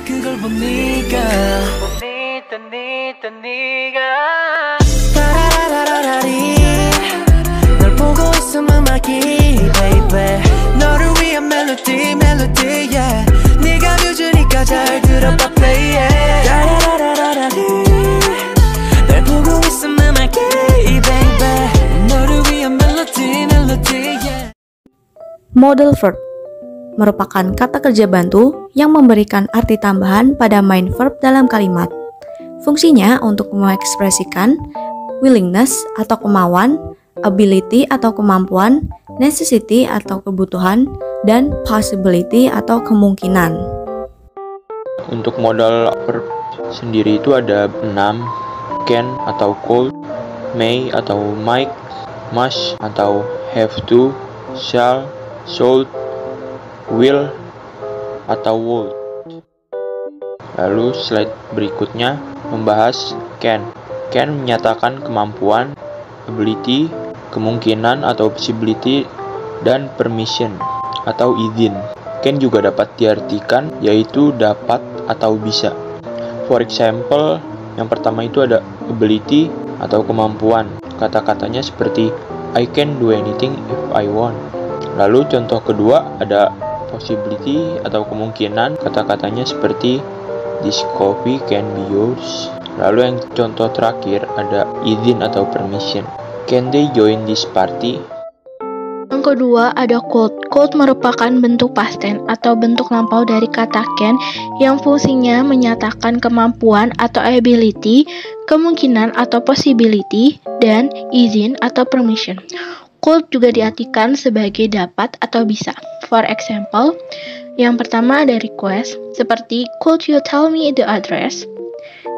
그걸 본 네가 따라라라라리 널 보고 있으면 음악이 baby 너를 위한 멜로디 yeah 네가 뮤즈니까 잘 들어봐 play it 따라라라라리 널 보고 있으면 음악이 baby 너를 위한 멜로디 yeah. Modal verb merupakan kata kerja bantu yang memberikan arti tambahan pada main verb dalam kalimat. Fungsinya untuk mengekspresikan willingness atau kemauan, ability atau kemampuan, necessity atau kebutuhan, dan possibility atau kemungkinan. Untuk modal verb sendiri itu ada 6, can atau could, may atau might, must atau have to, shall, should, will, atau would. Lalu slide berikutnya membahas can. Can menyatakan kemampuan, ability, kemungkinan atau possibility, dan permission atau izin. Can juga dapat diartikan yaitu dapat atau bisa. For example, yang pertama itu ada ability atau kemampuan. Kata-katanya seperti I can do anything if I want. Lalu contoh kedua ada possibility atau kemungkinan, kata-katanya seperti this coffee can be yours. Lalu yang contoh terakhir ada izin atau permission. Can they join this party? Yang kedua ada could. Could merupakan bentuk past tense atau bentuk lampau dari kata can yang fungsinya menyatakan kemampuan atau ability, kemungkinan atau possibility, dan izin atau permission. Could juga diartikan sebagai dapat atau bisa. For example, yang pertama ada request, seperti could you tell me the address?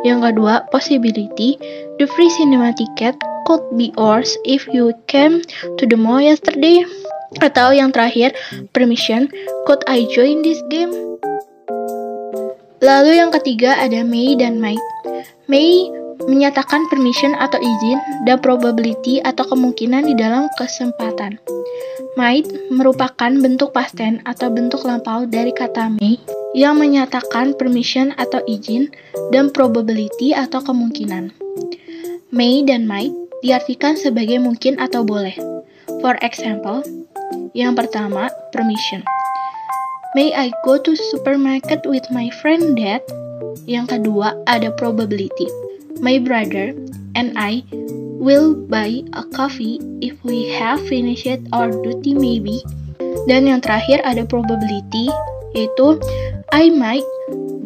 Yang kedua, possibility, the free cinema ticket could be yours if you came to the mall yesterday. Atau yang terakhir, permission, could I join this game? Lalu yang ketiga ada may dan might. May menyatakan permission atau izin dan probability atau kemungkinan di dalam kesempatan. Might merupakan bentuk past tense atau bentuk lampau dari kata may yang menyatakan permission atau izin dan probability atau kemungkinan. May dan might diartikan sebagai mungkin atau boleh. For example, yang pertama, permission. May I go to supermarket with my friend dad? Yang kedua, ada probability. My brother and I will buy a coffee if we have finished our duty maybe. Dan yang terakhir ada probability, yaitu I might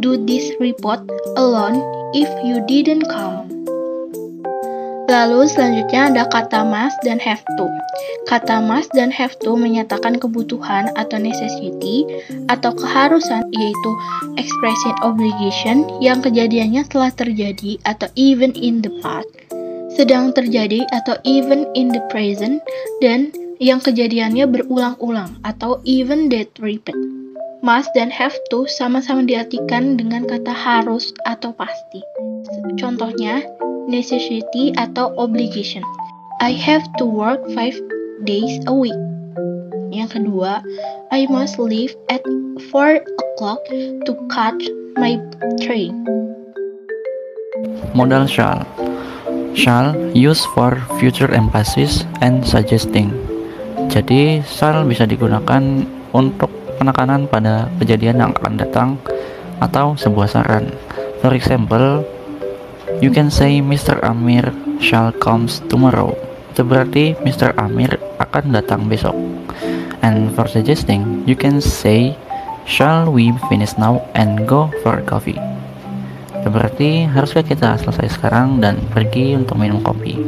do this report alone if you didn't come. Lalu selanjutnya ada kata must dan have to. Kata must dan have to menyatakan kebutuhan atau necessity atau keharusan, yaitu expressing obligation yang kejadiannya telah terjadi atau even in the past, sedang terjadi atau even in the present, dan yang kejadiannya berulang-ulang atau even that repeat. Must dan have to sama-sama diartikan dengan kata harus atau pasti. Contohnya, necessity atau obligation. I have to work 5 days a week. Yang kedua, I must leave at 4 o'clock to catch my train. Modal shall. Shall used for future emphasis and suggesting. Jadi shall bisa digunakan untuk penekanan pada kejadian yang akan datang atau sebuah saran. For example, you can say Mr. Amir shall comes tomorrow. Itu berarti Mr. Amir akan datang besok. And for suggesting, you can say shall we finish now and go for coffee. Itu berarti haruskah kita selesai sekarang dan pergi untuk minum kopi.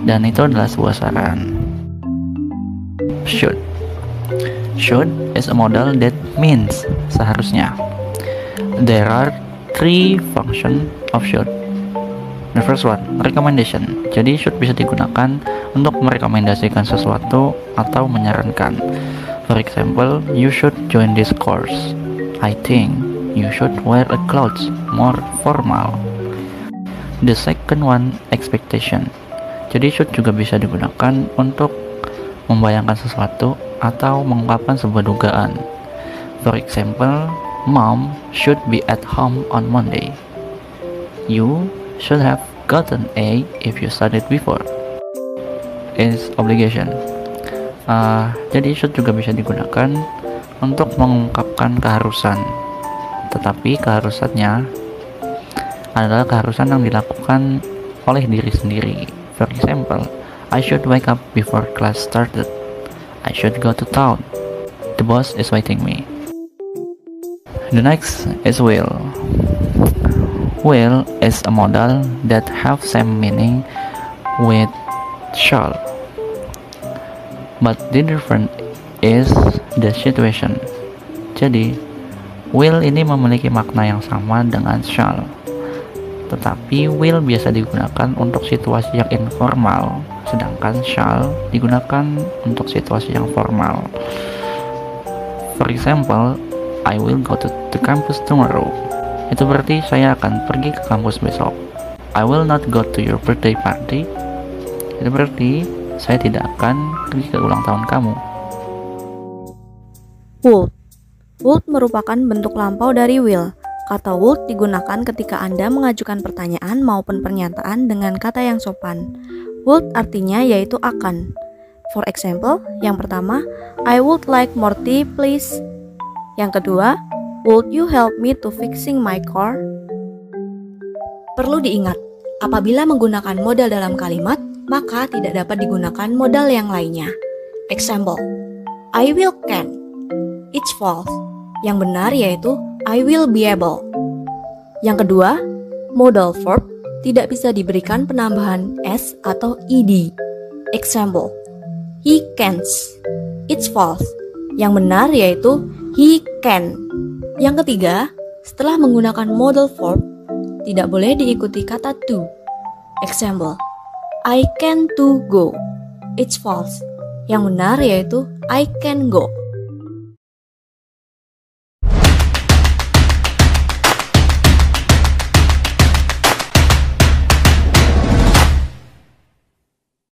Dan itu adalah sebuah saran. Should. Should is a modal that means seharusnya. There are 3 functions of should. The first one, recommendation. Jadi should bisa digunakan untuk merekomendasikan sesuatu atau menyarankan. For example, you should join this course. I think you should wear a clothes more formal. The second one, expectation. Jadi should juga bisa digunakan untuk membayangkan sesuatu atau mengungkapkan sebuah dugaan. For example, Mom should be at home on Monday. You should have gotten A if you studied before. Is obligation. Jadi should juga bisa digunakan untuk mengungkapkan keharusan. Tetapi keharusannya adalah keharusan yang dilakukan oleh diri sendiri. For example, I should wake up before class started. I should go to town. The boss is waiting me. The next is will. Will is a modal that have same meaning with shall, but the difference is the situation. Jadi, will ini memiliki makna yang sama dengan shall, tetapi will biasa digunakan untuk situasi yang informal, sedangkan shall digunakan untuk situasi yang formal. For example, I will go to the campus tomorrow. Itu berarti saya akan pergi ke kampus besok. I will not go to your birthday party. Itu berarti saya tidak akan pergi ke ulang tahun kamu. Would. Would merupakan bentuk lampau dari will. Kata would digunakan ketika Anda mengajukan pertanyaan maupun pernyataan dengan kata yang sopan. Would artinya yaitu akan. For example, yang pertama, I would like more tea please. Yang kedua, would you help me to fixing my car? Perlu diingat, apabila menggunakan modal dalam kalimat, maka tidak dapat digunakan modal yang lainnya. Example, I will can. It's false. Yang benar yaitu I will be able. Yang kedua, modal verb tidak bisa diberikan penambahan s atau ed. Example, he can't. It's false. Yang benar yaitu he can. Yang ketiga, setelah menggunakan modal verb, tidak boleh diikuti kata to. Example, I can to go. It's false. Yang benar yaitu I can go.